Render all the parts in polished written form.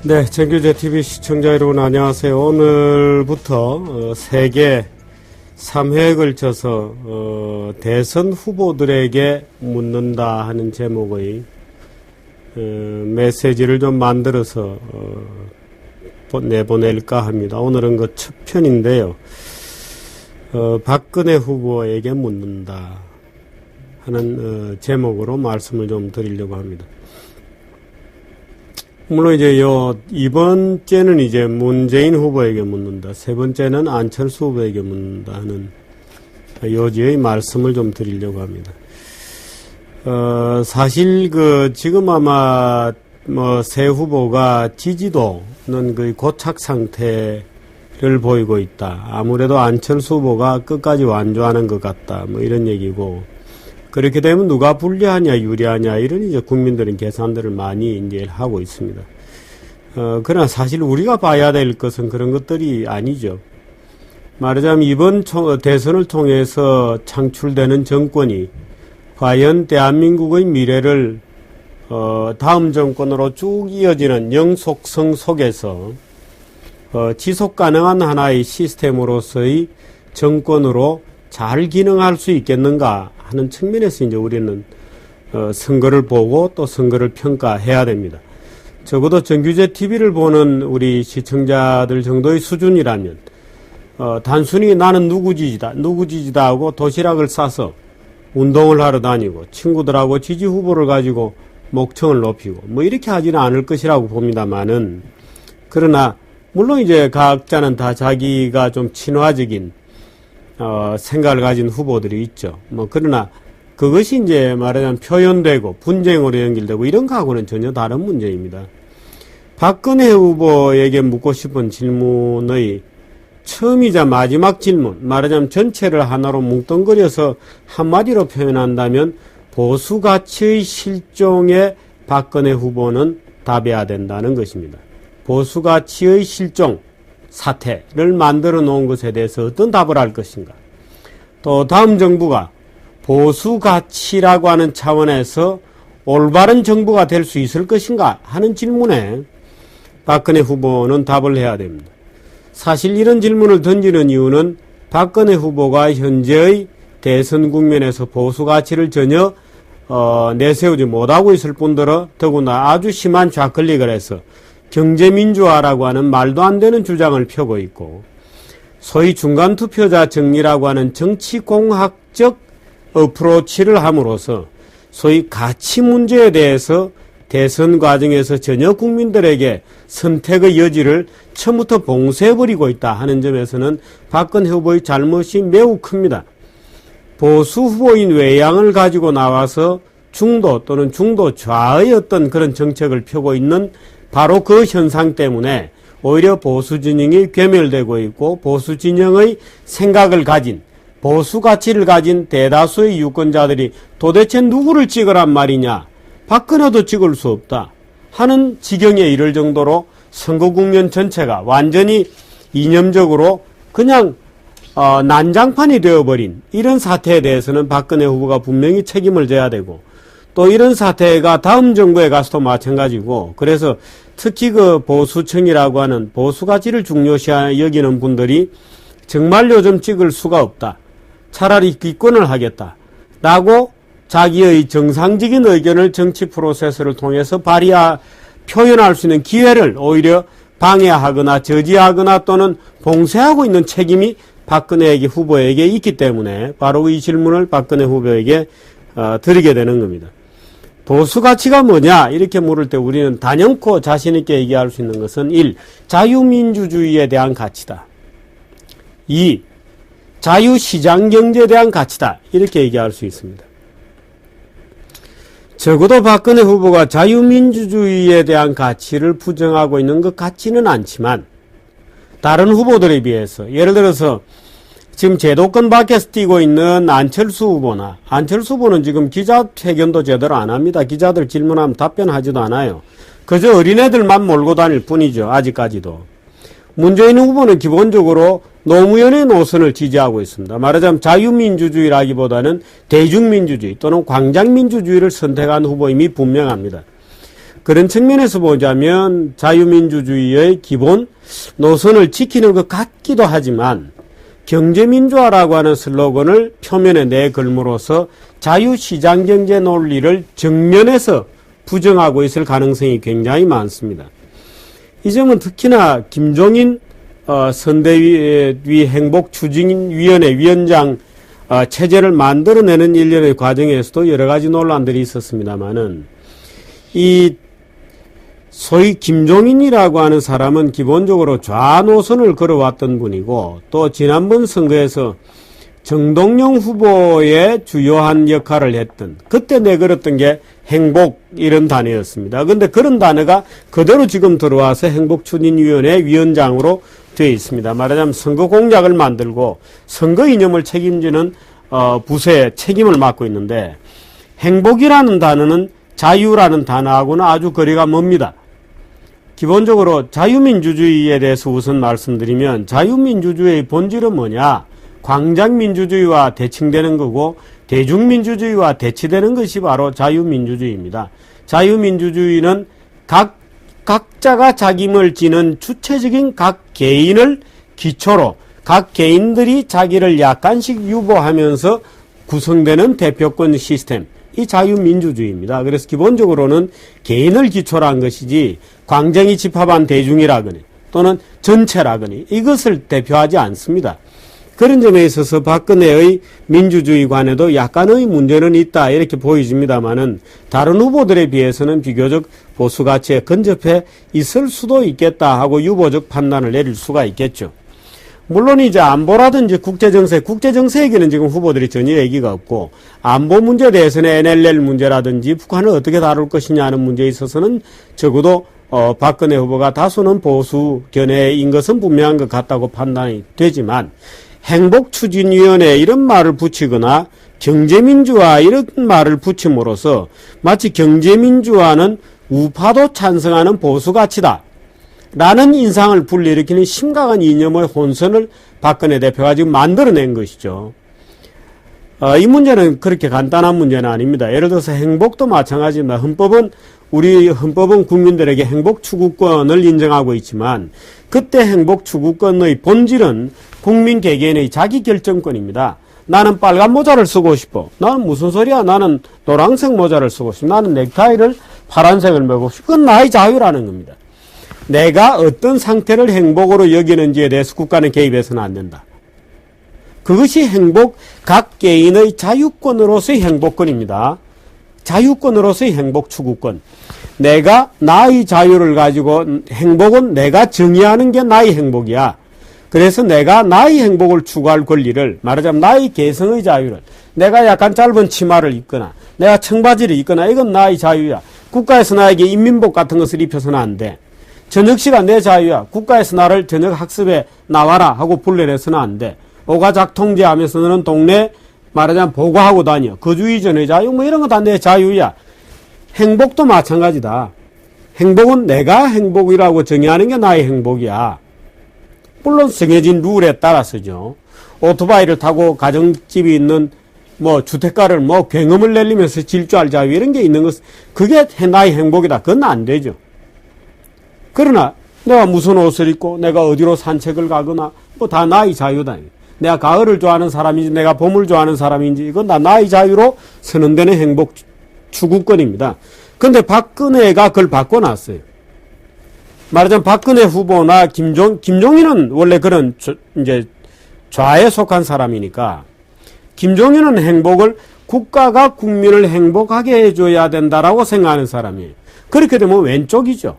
네, 정규제TV 시청자 여러분 안녕하세요. 오늘부터 세계 3회에 걸쳐서 대선 후보들에게 묻는다 하는 제목의 메시지를 좀 만들어서 내보낼까 합니다. 오늘은 그 첫 편인데요. 박근혜 후보에게 묻는다 하는 제목으로 말씀을 좀 드리려고 합니다. 물론 이제 이번 째는 이제 문재인 후보에게 묻는다. 세 번째는 안철수 후보에게 묻는다 하는 요지의 말씀을 좀 드리려고 합니다. 사실 지금 아마 새 후보가 지지도는 거의 고착 상태를 보이고 있다. 아무래도 안철수 후보가 끝까지 완주하는 것 같다. 이런 얘기고. 그렇게 되면 누가 불리하냐, 유리하냐, 이런 이제 국민들은 계산들을 많이 이제 하고 있습니다. 그러나 사실 우리가 봐야 될 것은 그런 것들이 아니죠. 말하자면 이번 대선을 통해서 창출되는 정권이 과연 대한민국의 미래를, 다음 정권으로 쭉 이어지는 영속성 속에서, 지속 가능한 하나의 시스템으로서의 정권으로 잘 기능할 수 있겠는가 하는 측면에서 이제 우리는 선거를 보고 또 선거를 평가해야 됩니다. 적어도 정규제TV를 보는 우리 시청자들 정도의 수준이라면 단순히 나는 누구 지지다 하고 도시락을 싸서 운동을 하러 다니고 친구들하고 지지 후보를 가지고 목청을 높이고 이렇게 하지는 않을 것이라고 봅니다만은, 그러나 물론 이제 각자는 다 자기가 좀 친화적인 생각을 가진 후보들이 있죠. 그러나 그것이 이제 말하자면 표현되고 분쟁으로 연결되고 이런 거하고는 전혀 다른 문제입니다. 박근혜 후보에게 묻고 싶은 질문의 처음이자 마지막 질문, 말하자면 전체를 하나로 뭉뚱그려서 한마디로 표현한다면 보수 가치의 실종에 박근혜 후보는 답해야 된다는 것입니다. 보수 가치의 실종 사태를 만들어 놓은 것에 대해서 어떤 답을 할 것인가. 또 다음 정부가 보수 가치라고 하는 차원에서 올바른 정부가 될 수 있을 것인가 하는 질문에 박근혜 후보는 답을 해야 됩니다. 사실 이런 질문을 던지는 이유는 박근혜 후보가 현재의 대선 국면에서 보수 가치를 전혀 내세우지 못하고 있을 뿐더러 더구나 아주 심한 좌클릭을 해서 경제민주화라고 하는 말도 안 되는 주장을 펴고 있고, 소위 중간투표자 정리라고 하는 정치공학적 어프로치를 함으로써 소위 가치 문제에 대해서 대선 과정에서 전혀 국민들에게 선택의 여지를 처음부터 봉쇄해버리고 있다 하는 점에서는 박근혜 후보의 잘못이 매우 큽니다. 보수 후보인 외양을 가지고 나와서 중도 또는 중도 좌의 어떤 그런 정책을 펴고 있는 바로 그 현상 때문에 오히려 보수 진영이 괴멸되고 있고, 보수 진영의 생각을 가진, 보수 가치를 가진 대다수의 유권자들이 도대체 누구를 찍으란 말이냐, 박근혜도 찍을 수 없다 하는 지경에 이를 정도로 선거 국면 전체가 완전히 이념적으로 그냥 난장판이 되어버린 이런 사태에 대해서는 박근혜 후보가 분명히 책임을 져야 되고, 또 이런 사태가 다음 정부에 가서도 마찬가지고, 그래서 특히 보수층이라고 하는 보수 가치를 중요시 여기는 분들이 정말 요즘 찍을 수가 없다, 차라리 기권을 하겠다 라고 자기의 정상적인 의견을 정치 프로세스를 통해서 표현할 수 있는 기회를 오히려 방해하거나 저지하거나 또는 봉쇄하고 있는 책임이 박근혜 후보에게 있기 때문에 바로 이 질문을 박근혜 후보에게 드리게 되는 겁니다. 보수 가치가 뭐냐 이렇게 물을 때 우리는 단연코 자신있게 얘기할 수 있는 것은 1. 자유민주주의에 대한 가치다. 2. 자유시장경제에 대한 가치다. 이렇게 얘기할 수 있습니다. 적어도 박근혜 후보가 자유민주주의에 대한 가치를 부정하고 있는 것 같지는 않지만, 다른 후보들에 비해서 예를 들어서 지금 제도권 밖에서 뛰고 있는 안철수 후보는 지금 기자회견도 제대로 안 합니다. 기자들 질문하면 답변하지도 않아요. 그저 어린애들만 몰고 다닐 뿐이죠. 아직까지도. 문재인 후보는 기본적으로 노무현의 노선을 지지하고 있습니다. 말하자면 자유민주주의라기보다는 대중민주주의 또는 광장민주주의를 선택한 후보임이 분명합니다. 그런 측면에서 보자면 자유민주주의의 기본 노선을 지키는 것 같기도 하지만 경제민주화라고 하는 슬로건을 표면에 내걸므로써 자유시장경제 논리를 정면에서 부정하고 있을 가능성이 굉장히 많습니다. 이 점은 특히나 김종인 선대위 행복추진위원회 위원장 체제를 만들어내는 일련의 과정에서도 여러 가지 논란들이 있었습니다만은 이 소위 김종인이라고 하는 사람은 기본적으로 좌노선을 걸어왔던 분이고 또 지난번 선거에서 정동영 후보의 주요한 역할을 했던 그때 내걸었던 게 행복 이런 단어였습니다. 그런데 그런 단어가 그대로 지금 들어와서 행복추진위원회 위원장으로 되어 있습니다. 말하자면 선거 공약을 만들고 선거 이념을 책임지는 부서의 책임을 맡고 있는데 행복이라는 단어는 자유라는 단어하고는 아주 거리가 멉니다. 기본적으로 자유민주주의에 대해서 우선 말씀드리면 자유민주주의의 본질은 뭐냐? 광장민주주의와 대칭되는 거고 대중민주주의와 대치되는 것이 바로 자유민주주의입니다. 자유민주주의는 각자가 자기임을 지는 주체적인 각 개인을 기초로 각 개인들이 자기를 약간씩 유보하면서 구성되는 대표권 시스템, 이 자유민주주의입니다. 그래서 기본적으로는 개인을 기초로 한 것이지 광장이 집합한 대중이라거니 또는 전체라거니 이것을 대표하지 않습니다. 그런 점에 있어서 박근혜의 민주주의관에도 약간의 문제는 있다 이렇게 보여집니다만은 다른 후보들에 비해서는 비교적 보수 가치에 근접해 있을 수도 있겠다 하고 유보적 판단을 내릴 수가 있겠죠. 물론 이제 안보라든지 국제정세에게는 지금 후보들이 전혀 얘기가 없고 안보 문제에 대해서는 NLL 문제라든지 북한을 어떻게 다룰 것이냐 하는 문제에 있어서는 적어도 박근혜 후보가 다소는 보수 견해인 것은 분명한 것 같다고 판단이 되지만 행복추진위원회 이런 말을 붙이거나 경제민주화 이런 말을 붙임으로써 마치 경제민주화는 우파도 찬성하는 보수가치다 라는 인상을 불러일으키는 심각한 이념의 혼선을 박근혜 대표가 지금 만들어낸 것이죠. 이 문제는 그렇게 간단한 문제는 아닙니다. 예를 들어서 행복도 마찬가지입니다. 우리 헌법은 국민들에게 행복 추구권을 인정하고 있지만 그때 행복 추구권의 본질은 국민 개개인의 자기 결정권입니다. 나는 빨간 모자를 쓰고 싶어. 나는 무슨 소리야? 나는 노란색 모자를 쓰고 싶어. 나는 넥타이를 파란색을 메고 싶어. 그건 나의 자유라는 겁니다. 내가 어떤 상태를 행복으로 여기는지에 대해서 국가는 개입해서는 안 된다. 그것이 각 개인의 자유권으로서의 행복권입니다. 자유권으로서의 행복 추구권. 내가 나의 자유를 가지고 행복은 내가 정의하는 게 나의 행복이야. 그래서 내가 나의 행복을 추구할 권리를 말하자면 나의 개성의 자유를 내가 약간 짧은 치마를 입거나 내가 청바지를 입거나 이건 나의 자유야. 국가에서 나에게 인민복 같은 것을 입혀서는 안 돼. 저녁시간 내 자유야. 국가에서 나를 저녁 학습에 나와라 하고 불러내서는 안 돼. 오가작 통제하면서 너는 동네 말하자면 보고하고 다녀. 거주 이전의 자유 뭐 이런 거 다 내 자유야. 행복도 마찬가지다. 행복은 내가 행복이라고 정의하는 게 나의 행복이야. 물론 정해진 룰에 따라서죠. 오토바이를 타고 가정집이 있는 주택가를 굉음을 내리면서 질주할 자유 이런 게 있는 것 그게 나의 행복이다. 그건 안 되죠. 그러나 내가 무슨 옷을 입고 내가 어디로 산책을 가거나 다 나의 자유다. 내가 가을을 좋아하는 사람인지 내가 봄을 좋아하는 사람인지 이건 다 나의 자유로 선언되는 행복 추구권입니다. 그런데 박근혜가 그걸 바꿔놨어요. 말하자면 박근혜 후보나 김종인은 원래 그런 이제 좌에 속한 사람이니까 김종인은 행복을 국가가 국민을 행복하게 해줘야 된다라고 생각하는 사람이에요. 그렇게 되면 왼쪽이죠.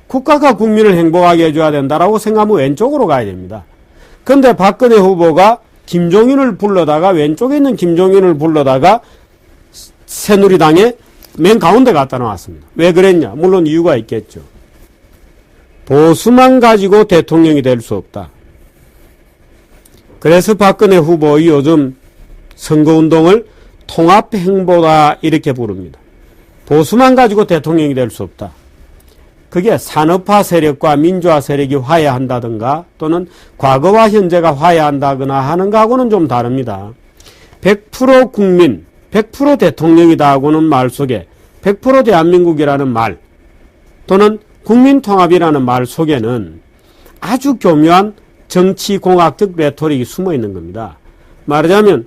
국가가 국민을 행복하게 해줘야 된다라고 생각하면 왼쪽으로 가야 됩니다. 그런데 박근혜 후보가 왼쪽에 있는 김종인을 불러다가 새누리당에 맨 가운데 갖다 놨습니다. 왜 그랬냐? 물론 이유가 있겠죠. 보수만 가지고 대통령이 될 수 없다. 그래서 박근혜 후보의 요즘 선거운동을 통합행보다 이렇게 부릅니다. 보수만 가지고 대통령이 될 수 없다. 그게 산업화 세력과 민주화 세력이 화해한다든가 또는 과거와 현재가 화해한다거나 하는 거하고는 좀 다릅니다. 100% 국민, 100% 대통령이다 하고는 말 속에 100% 대한민국이라는 말, 또는 국민통합이라는 말 속에는 아주 교묘한 정치공학적 레토릭이 숨어 있는 겁니다. 말하자면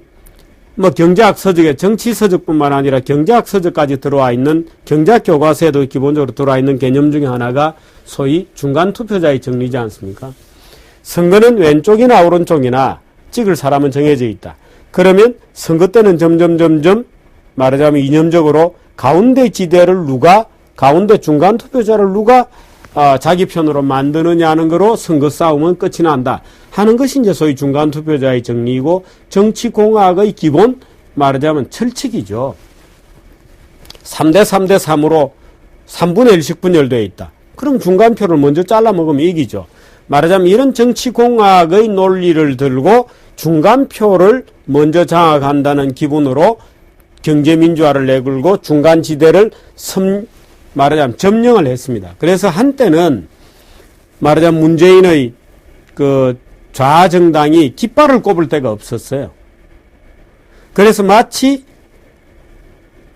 경제학 서적에 정치 서적뿐만 아니라 경제학 서적까지 들어와 있는 경제학 교과서에도 기본적으로 들어와 있는 개념 중에 하나가 소위 중간 투표자의 정리지 않습니까? 선거는 왼쪽이나 오른쪽이나 찍을 사람은 정해져 있다. 그러면 선거 때는 점점 말하자면 이념적으로 가운데 지대를 가운데 중간 투표자를 누가 자기 편으로 만드느냐는 거로 선거 싸움은 끝이 난다 하는 것이 이제 소위 중간 투표자의 정리이고 정치공학의 기본 말하자면 철칙이죠. 3대 3대 3으로 3분의 1씩 분열되어 있다. 그럼 중간표를 먼저 잘라 먹으면 이기죠. 말하자면 이런 정치공학의 논리를 들고 중간표를 먼저 장악한다는 기분으로 경제민주화를 내걸고 중간지대를 말하자면 점령을 했습니다. 그래서 한때는 말하자면 문재인의 그 좌정당이 깃발을 꼽을 데가 없었어요. 그래서 마치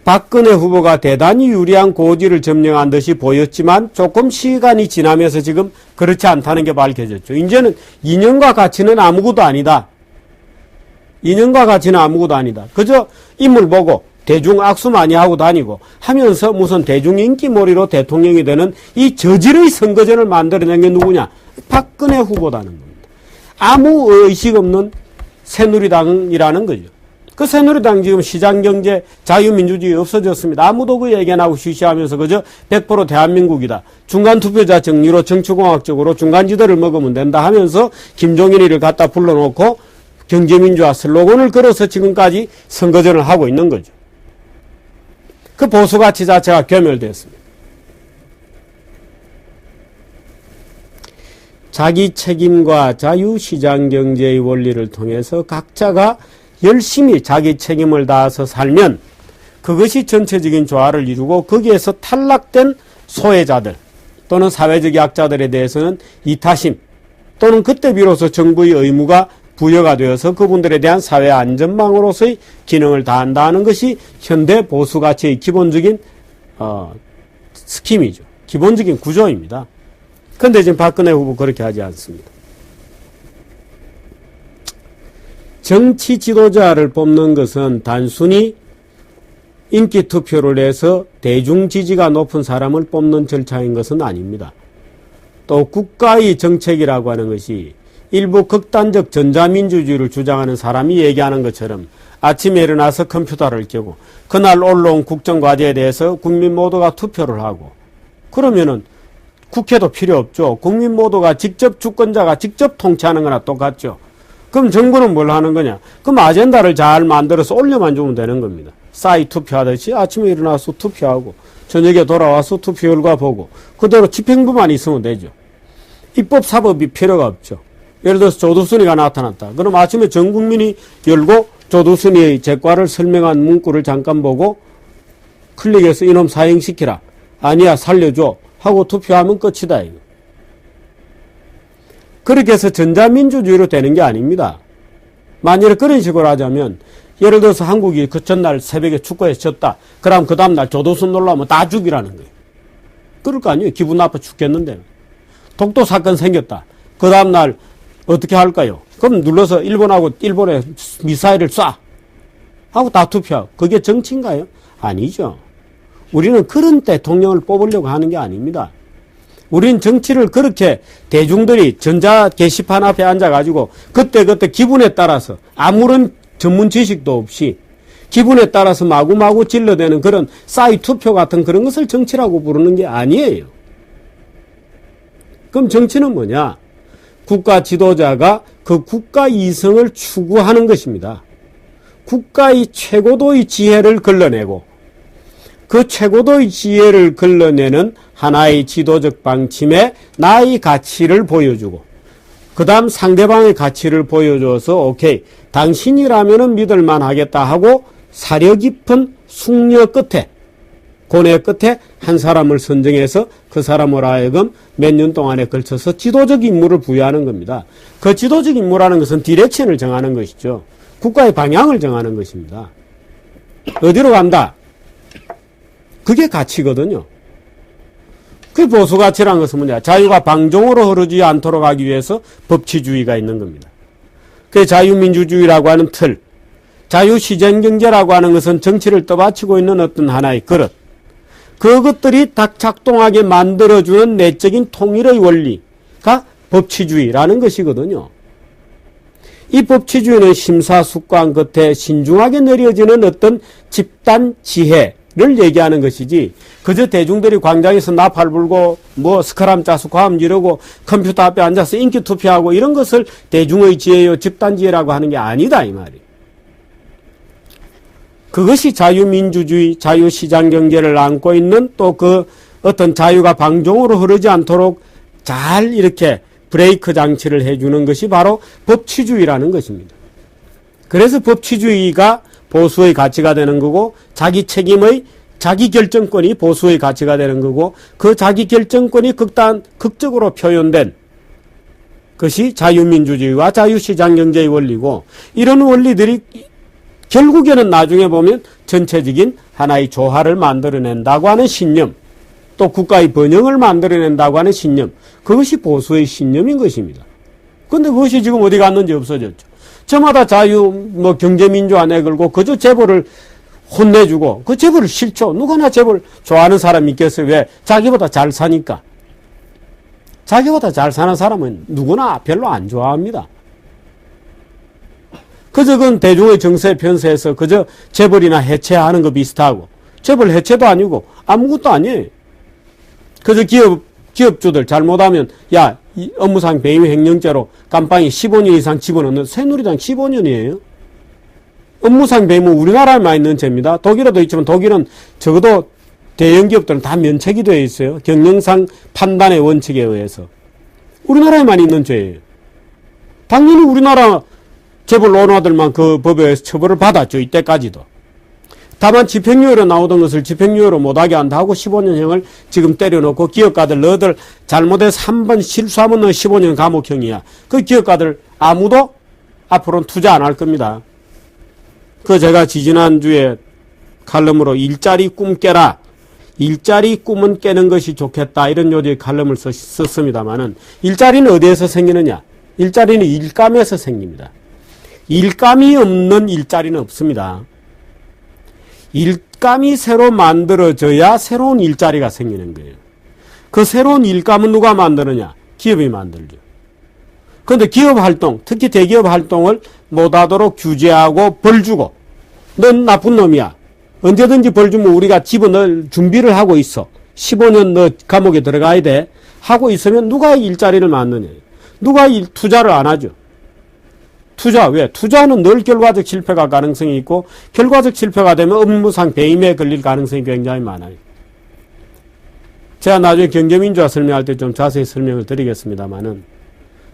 박근혜 후보가 대단히 유리한 고지를 점령한 듯이 보였지만 조금 시간이 지나면서 지금 그렇지 않다는 게 밝혀졌죠. 이제는 이념과 가치는 아무것도 아니다. 이념과 가치는 아무것도 아니다. 그저 인물 보고 대중 악수 많이 하고 다니고 하면서 무슨 대중 인기몰이로 대통령이 되는 이 저질의 선거전을 만들어낸 게 누구냐? 박근혜 후보다는 겁니다. 아무 의식 없는 새누리당이라는 거죠. 그 새누리당 지금 시장경제 자유민주주의 없어졌습니다. 아무도 그 얘기 안 하고 쉬쉬하면서 그저 100% 대한민국이다. 중간투표자 정리로 정치공학적으로 중간지대를 먹으면 된다 하면서 김종인이를 갖다 불러놓고 경제민주화 슬로건을 걸어서 지금까지 선거전을 하고 있는 거죠. 그 보수가치 자체가 괴멸됐습니다. 자기 책임과 자유시장경제의 원리를 통해서 각자가 열심히 자기 책임을 다해서 살면 그것이 전체적인 조화를 이루고 거기에서 탈락된 소외자들 또는 사회적 약자들에 대해서는 이타심 또는 그때 비로소 정부의 의무가 부여가 되어서 그분들에 대한 사회 안전망으로서의 기능을 다한다는 것이 현대 보수가치의 기본적인 스킴이죠. 기본적인 구조입니다. 그런데 지금 박근혜 후보 그렇게 하지 않습니다. 정치 지도자를 뽑는 것은 단순히 인기 투표를 해서 대중 지지가 높은 사람을 뽑는 절차인 것은 아닙니다. 또 국가의 정책이라고 하는 것이 일부 극단적 전자민주주의를 주장하는 사람이 얘기하는 것처럼 아침에 일어나서 컴퓨터를 켜고 그날 올라온 국정과제에 대해서 국민 모두가 투표를 하고 그러면은 국회도 필요 없죠. 국민 모두가 직접 주권자가 직접 통치하는 거나 똑같죠. 그럼 정부는 뭘 하는 거냐? 그럼 아젠다를 잘 만들어서 올려만 주면 되는 겁니다. 싸이 투표하듯이 아침에 일어나서 투표하고 저녁에 돌아와서 투표 결과 보고 그대로 집행부만 있으면 되죠. 입법 사법이 필요가 없죠. 예를 들어서 조두순이가 나타났다. 그럼 아침에 전 국민이 열고 조두순이의 재과를 설명한 문구를 잠깐 보고 클릭해서 이놈 사형시키라. 아니야 살려줘. 하고 투표하면 끝이다. 이거. 그렇게 해서 전자민주주의로 되는 게 아닙니다. 만일에 그런 식으로 하자면 예를 들어서 한국이 그 전날 새벽에 축구에서 졌다. 그럼 그 다음날 조두순 놀라면 다 죽이라는 거예요. 그럴 거 아니에요. 기분 나빠 죽겠는데. 독도 사건 생겼다. 그 다음날 어떻게 할까요? 그럼 눌러서 일본에 미사일을 쏴. 하고 다 투표하고. 그게 정치인가요? 아니죠. 우리는 그런 대통령을 뽑으려고 하는 게 아닙니다. 우린 정치를 그렇게 대중들이 전자 게시판 앞에 앉아가지고 그때 기분에 따라서 아무런 전문 지식도 없이 기분에 따라서 마구마구 질러대는 그런 싸이 투표 같은 그런 것을 정치라고 부르는 게 아니에요. 그럼 정치는 뭐냐? 국가 지도자가 그 국가 이성을 추구하는 것입니다. 국가의 최고도의 지혜를 걸러내고 그 최고도의 지혜를 걸러내는 하나의 지도적 방침에 나의 가치를 보여주고 그 다음 상대방의 가치를 보여줘서 오케이 당신이라면 믿을만 하겠다 하고 사려 깊은 숙려 끝에 고뇌 끝에 한 사람을 선정해서 그 사람으로 하여금 몇 년 동안에 걸쳐서 지도적 임무를 부여하는 겁니다. 그 지도적 임무라는 것은 디렉션을 정하는 것이죠. 국가의 방향을 정하는 것입니다. 어디로 간다? 그게 가치거든요. 그 보수가치라는 것은 뭐냐? 자유가 방종으로 흐르지 않도록 하기 위해서 법치주의가 있는 겁니다. 그 자유민주주의라고 하는 틀, 자유시장경제라고 하는 것은 정치를 떠받치고 있는 어떤 하나의 그릇, 그것들이 딱 작동하게 만들어주는 내적인 통일의 원리가 법치주의라는 것이거든요. 이 법치주의는 심사숙고한 끝에 신중하게 내려지는 어떤 집단 지혜를 얘기하는 것이지, 그저 대중들이 광장에서 나팔 불고 뭐 스크람 짜서 과음 지르고 컴퓨터 앞에 앉아서 인기 투표하고 이런 것을 대중의 지혜요 집단 지혜라고 하는 게 아니다 이 말이에요. 그것이 자유민주주의, 자유시장경제를 안고 있는 또 그 어떤 자유가 방종으로 흐르지 않도록 잘 이렇게 브레이크 장치를 해주는 것이 바로 법치주의라는 것입니다. 그래서 법치주의가 보수의 가치가 되는 거고, 자기 책임의 자기 결정권이 보수의 가치가 되는 거고, 그 자기 결정권이 극적으로 표현된 것이 자유민주주의와 자유시장경제의 원리고, 이런 원리들이 결국에는 나중에 보면 전체적인 하나의 조화를 만들어낸다고 하는 신념, 또 국가의 번영을 만들어낸다고 하는 신념, 그것이 보수의 신념인 것입니다. 그런데 그것이 지금 어디 갔는지 없어졌죠. 저마다 경제민주화 내걸고 그저 재벌을 혼내주고, 그 재벌을 싫죠. 누구나 재벌 좋아하는 사람 있겠어요. 왜? 자기보다 잘 사니까. 자기보다 잘 사는 사람은 누구나 별로 안 좋아합니다. 그저 그건 대중의 정서에 편세해서 그저 재벌이나 해체하는 거 비슷하고, 재벌 해체도 아니고 아무것도 아니에요. 그저 기업주들 잘못하면 이 업무상 배임 횡령죄로 감방에 15년 이상 집어넣는, 새누리당 15년이에요. 업무상 배임은 우리나라에만 있는 죄입니다. 독일에도 있지만 독일은 적어도 대형 기업들은 다 면책이 되어 있어요. 경영상 판단의 원칙에 의해서. 우리나라에만 있는 죄예요. 당연히 우리나라 재벌 오너들만 그 법에 의해서 처벌을 받았죠. 이때까지도. 다만 집행유예로 나오던 것을 집행유예로 못하게 한다 하고 15년형을 지금 때려놓고, 기업가들 너희들 잘못해서 한 번 실수하면 너 15년 감옥형이야. 그 기업가들 아무도 앞으로는 투자 안 할 겁니다. 그 제가 지지난주에 칼럼으로 일자리 꿈 깨라, 일자리 꿈은 깨는 것이 좋겠다, 이런 요지의 칼럼을 썼습니다만은, 일자리는 어디에서 생기느냐? 일자리는 일감에서 생깁니다. 일감이 없는 일자리는 없습니다. 일감이 새로 만들어져야 새로운 일자리가 생기는 거예요. 그 새로운 일감은 누가 만드느냐? 기업이 만들죠. 그런데 기업 활동, 특히 대기업 활동을 못하도록 규제하고 벌 주고, 넌 나쁜 놈이야, 언제든지 벌 주면 우리가 집어넣을 준비를 하고 있어, 15년 너 감옥에 들어가야 돼 하고 있으면 누가 일자리를 만드냐? 누가 투자를 안 하죠. 투자, 왜? 투자는 늘 결과적 실패가 가능성이 있고, 결과적 실패가 되면 업무상 배임에 걸릴 가능성이 굉장히 많아요. 제가 나중에 경제민주화 설명할 때 좀 자세히 설명을 드리겠습니다만은,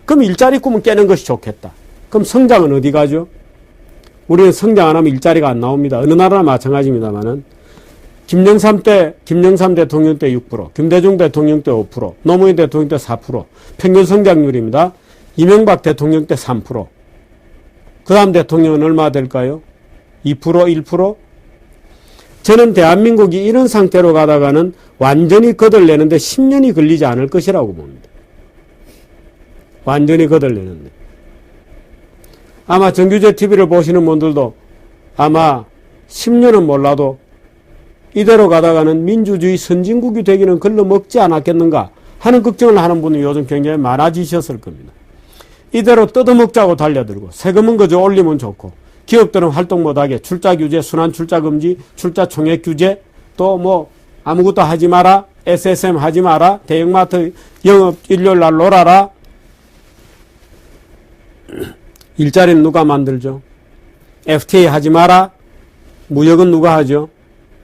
그럼 일자리 꿈은 깨는 것이 좋겠다. 그럼 성장은 어디 가죠? 우리는 성장 안 하면 일자리가 안 나옵니다. 어느 나라나 마찬가지입니다만은, 김영삼 대통령 때 6%, 김대중 대통령 때 5%, 노무현 대통령 때 4%, 평균 성장률입니다. 이명박 대통령 때 3%. 그 다음 대통령은 얼마 될까요? 2%, 1%? 저는 대한민국이 이런 상태로 가다가는 완전히 거덜내는데 10년이 걸리지 않을 것이라고 봅니다. 완전히 거덜내는데. 아마 정규제 TV를 보시는 분들도 아마 10년은 몰라도 이대로 가다가는 민주주의 선진국이 되기는 걸러 먹지 않았겠는가 하는 걱정을 하는 분이 요즘 굉장히 많아지셨을 겁니다. 이대로 뜯어먹자고 달려들고, 세금은 그저 올리면 좋고, 기업들은 활동 못하게 출자 규제, 순환 출자 금지, 출자 총액 규제, 또 아무것도 하지 마라, SSM 하지 마라, 대형마트 영업 일요일 날 놀아라. 일자리는 누가 만들죠? FTA 하지 마라. 무역은 누가 하죠?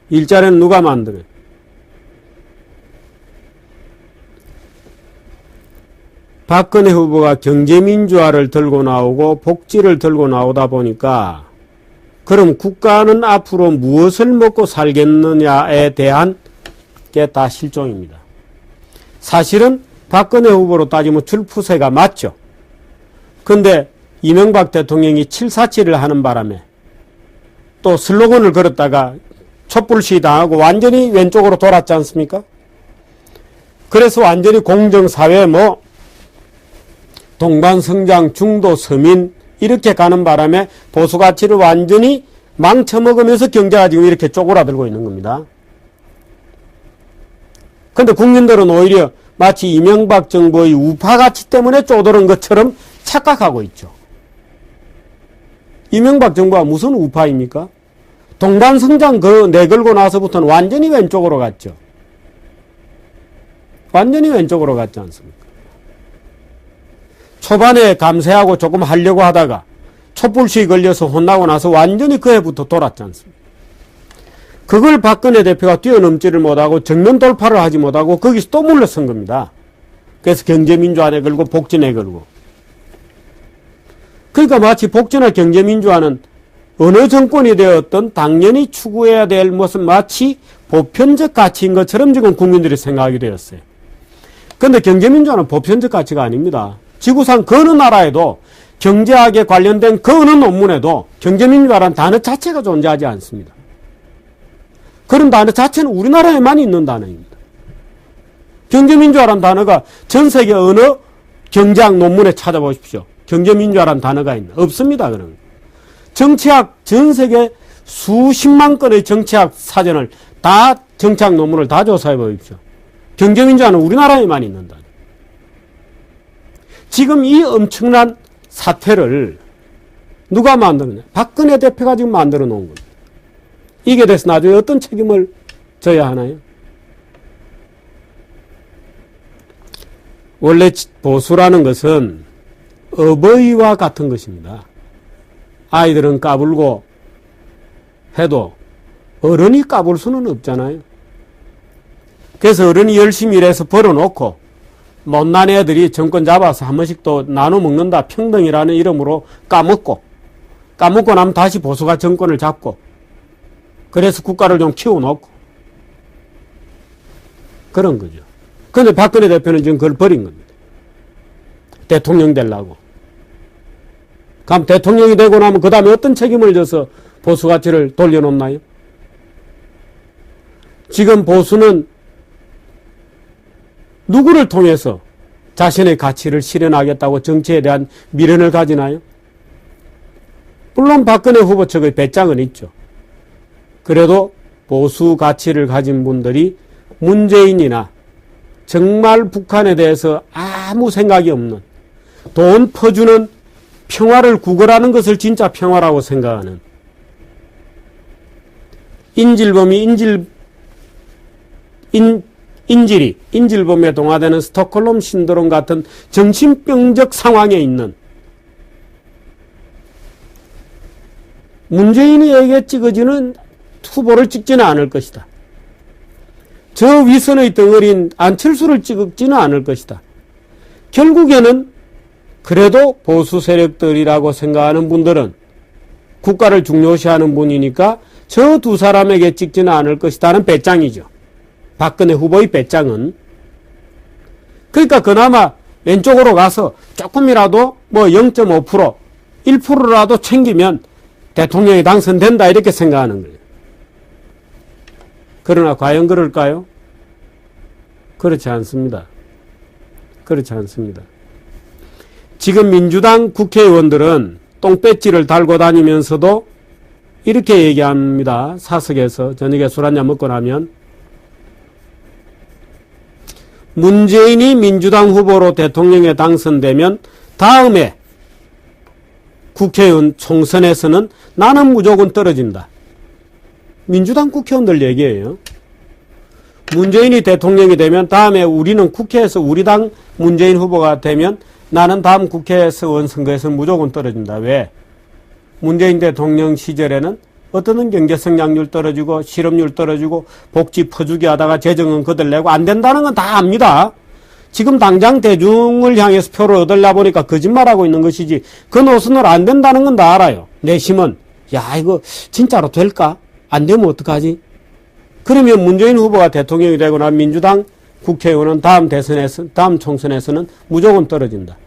일자리는 누가 만들어요? 박근혜 후보가 경제민주화를 들고 나오고 복지를 들고 나오다 보니까, 그럼 국가는 앞으로 무엇을 먹고 살겠느냐에 대한 게 다 실종입니다. 사실은 박근혜 후보로 따지면 출푸세가 맞죠. 근데 이명박 대통령이 747을 하는 바람에 또 슬로건을 걸었다가 촛불 시위 당하고 완전히 왼쪽으로 돌았지 않습니까? 그래서 완전히 공정사회 동반성장 중도 서민 이렇게 가는 바람에 보수가치를 완전히 망쳐먹으면서 경제가 지금 이렇게 쪼그라들고 있는 겁니다. 근데 국민들은 오히려 마치 이명박 정부의 우파가치 때문에 쪼들은 것처럼 착각하고 있죠. 이명박 정부가 무슨 우파입니까? 동반성장 내걸고 나서부터는 완전히 왼쪽으로 갔죠. 완전히 왼쪽으로 갔지 않습니까? 초반에 감세하고 조금 하려고 하다가 촛불시위 걸려서 혼나고 나서 완전히 그 해부터 돌았지 않습니까? 그걸 박근혜 대표가 뛰어넘지를 못하고 정면 돌파를 하지 못하고 거기서 또 물러선 겁니다. 그래서 경제민주화에 걸고 복진에 걸고. 그러니까 마치 복진화 경제민주화는 어느 정권이 되었든 당연히 추구해야 될 것은 마치 보편적 가치인 것처럼 지금 국민들이 생각하게 되었어요. 그런데 경제민주화는 보편적 가치가 아닙니다. 지구상 그 어느 나라에도 경제학에 관련된 그 어느 논문에도 경제민주화라는 단어 자체가 존재하지 않습니다. 그런 단어 자체는 우리나라에만 있는 단어입니다. 경제민주화라는 단어가 전 세계 어느 경제학 논문에 찾아보십시오. 경제민주화라는 단어가 있나? 없습니다. 그런 거. 정치학 전 세계 수십만 건의 정치학 사전을 다 정치학 논문을 다 조사해 보십시오. 경제민주화는 우리나라에만 있는 단어. 지금 이 엄청난 사태를 누가 만들었냐? 박근혜 대표가 지금 만들어 놓은 겁니다. 이게 돼서 나중에 어떤 책임을 져야 하나요? 원래 보수라는 것은 어버이와 같은 것입니다. 아이들은 까불고 해도 어른이 까불 수는 없잖아요. 그래서 어른이 열심히 일해서 벌어놓고 못난 애들이 정권 잡아서 한 번씩 또 나눠 먹는다 평등이라는 이름으로 까먹고 나면 다시 보수가 정권을 잡고 그래서 국가를 좀 키워놓고 그런 거죠. 그런데 박근혜 대표는 지금 그걸 버린 겁니다. 대통령 되려고. 그럼 대통령이 되고 나면 그 다음에 어떤 책임을 져서 보수 가치를 돌려놓나요? 지금 보수는 누구를 통해서 자신의 가치를 실현하겠다고 정치에 대한 미련을 가지나요? 물론 박근혜 후보 측의 배짱은 있죠. 그래도 보수 가치를 가진 분들이 문재인이나 정말 북한에 대해서 아무 생각이 없는 돈 퍼주는 평화를 구걸하는 것을 진짜 평화라고 생각하는 인질범에 동화되는 스톡홀름 신드롬 같은 정신병적 상황에 있는 문재인에게 찍어지는 후보를 찍지는 않을 것이다. 저 위선의 덩어리인 안철수를 찍지는 않을 것이다. 결국에는 그래도 보수 세력들이라고 생각하는 분들은 국가를 중요시하는 분이니까 저 두 사람에게 찍지는 않을 것이다는 배짱이죠. 박근혜 후보의 배짱은. 그러니까 그나마 왼쪽으로 가서 조금이라도 0.5%, 1%라도 챙기면 대통령이 당선된다 이렇게 생각하는 거예요. 그러나 과연 그럴까요? 그렇지 않습니다. 그렇지 않습니다. 지금 민주당 국회의원들은 똥배지를 달고 다니면서도 이렇게 얘기합니다. 사석에서 저녁에 술 한잔 먹고 나면 문재인이 민주당 후보로 대통령에 당선되면 다음에 국회의원 총선에서는 나는 무조건 떨어진다. 민주당 국회의원들 얘기예요. 문재인이 대통령이 되면 다음에 우리는 국회에서 우리 당 문재인 후보가 되면 나는 다음 국회의원 선거에서 무조건 떨어진다. 왜? 문재인 대통령 시절에는 어떤 경제 성장률 떨어지고 실업률 떨어지고 복지 퍼주기 하다가 재정은 거들내고 안 된다는 건 다 압니다. 지금 당장 대중을 향해서 표를 얻으려 보니까 거짓말하고 있는 것이지 그 노선으로 안 된다는 건 다 알아요. 내심은 야 이거 진짜로 될까? 안 되면 어떡하지? 그러면 문재인 후보가 대통령이 되거나 민주당 국회의원은 다음 총선에서는 무조건 떨어진다.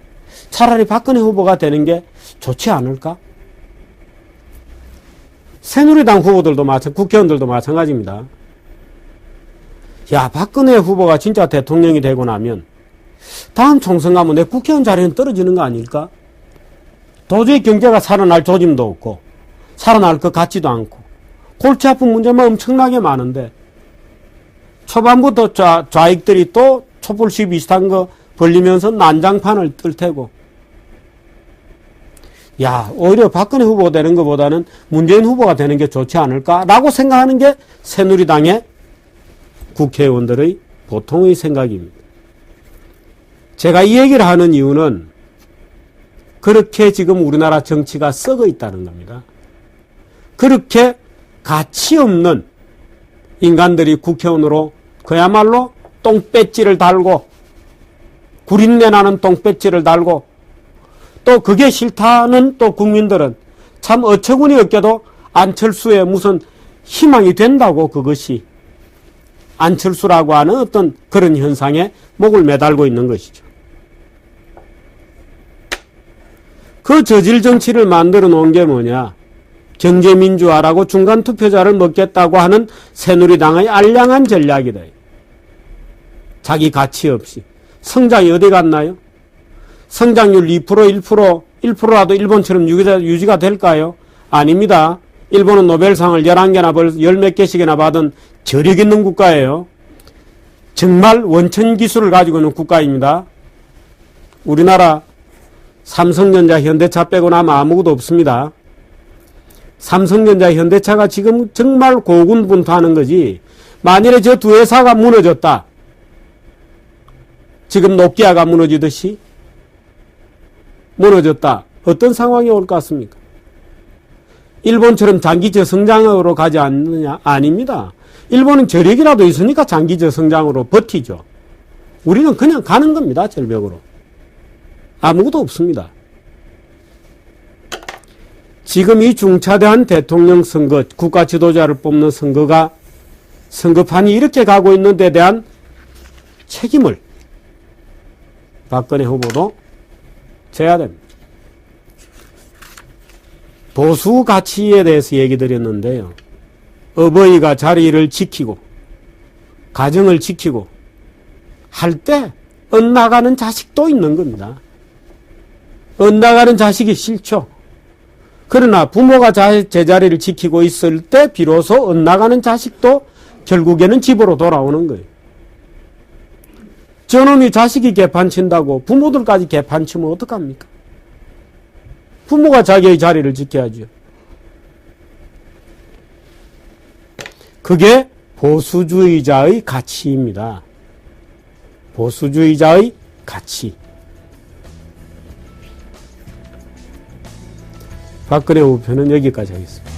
차라리 박근혜 후보가 되는 게 좋지 않을까? 새누리당 후보들도 국회의원들도 마찬가지입니다. 야, 박근혜 후보가 진짜 대통령이 되고 나면 다음 총선 가면 내 국회의원 자리는 떨어지는 거 아닐까? 도저히 경제가 살아날 조짐도 없고 살아날 것 같지도 않고 골치 아픈 문제만 엄청나게 많은데 초반부터 좌익들이 또 촛불시 비슷한 거 벌리면서 난장판을 뜰 테고, 야, 오히려 박근혜 후보가 되는 것보다는 문재인 후보가 되는 게 좋지 않을까라고 생각하는 게 새누리당의 국회의원들의 보통의 생각입니다. 제가 이 얘기를 하는 이유는 그렇게 지금 우리나라 정치가 썩어 있다는 겁니다. 그렇게 가치 없는 인간들이 국회의원으로 그야말로 똥배지를 달고 구린내 나는 똥배지를 달고 또 그게 싫다는 또 국민들은 참 어처구니 없게도 안철수의 무슨 희망이 된다고 그것이 안철수라고 하는 어떤 그런 현상에 목을 매달고 있는 것이죠. 그 저질 정치를 만들어 놓은 게 뭐냐? 경제민주화라고 중간투표자를 먹겠다고 하는 새누리당의 알량한 전략이다. 자기 가치 없이. 성장이 어디 갔나요? 성장률 2%, 1%, 1%라도 일본처럼 유지가 될까요? 아닙니다. 일본은 노벨상을 11개나 10몇 개씩이나 받은 저력 있는 국가예요. 정말 원천 기술을 가지고 있는 국가입니다. 우리나라 삼성전자, 현대차 빼고 나면 아무것도 없습니다. 삼성전자, 현대차가 지금 정말 고군분투하는 거지. 만일에 저 두 회사가 무너졌다. 지금 노키아가 무너지듯이 무너졌다. 어떤 상황이 올 것 같습니까? 일본처럼 장기 저성장으로 가지 않느냐? 아닙니다. 일본은 저력이라도 있으니까 장기 저성장으로 버티죠. 우리는 그냥 가는 겁니다. 절벽으로. 아무것도 없습니다. 지금 이 중차대한 대통령 선거, 국가 지도자를 뽑는 선거가, 선거판이 이렇게 가고 있는 데 대한 책임을 박근혜 후보도 져야 됩니다. 보수 가치에 대해서 얘기 드렸는데요. 어버이가 자리를 지키고 가정을 지키고 할 때 엇나가는 자식도 있는 겁니다. 엇나가는 자식이 싫죠. 그러나 부모가 제자리를 지키고 있을 때 비로소 엇나가는 자식도 결국에는 집으로 돌아오는 거예요. 저놈이 자식이 개판친다고 부모들까지 개판치면 어떡합니까? 부모가 자기의 자리를 지켜야죠. 그게 보수주의자의 가치입니다. 보수주의자의 가치. 박근혜 후보는 여기까지 하겠습니다.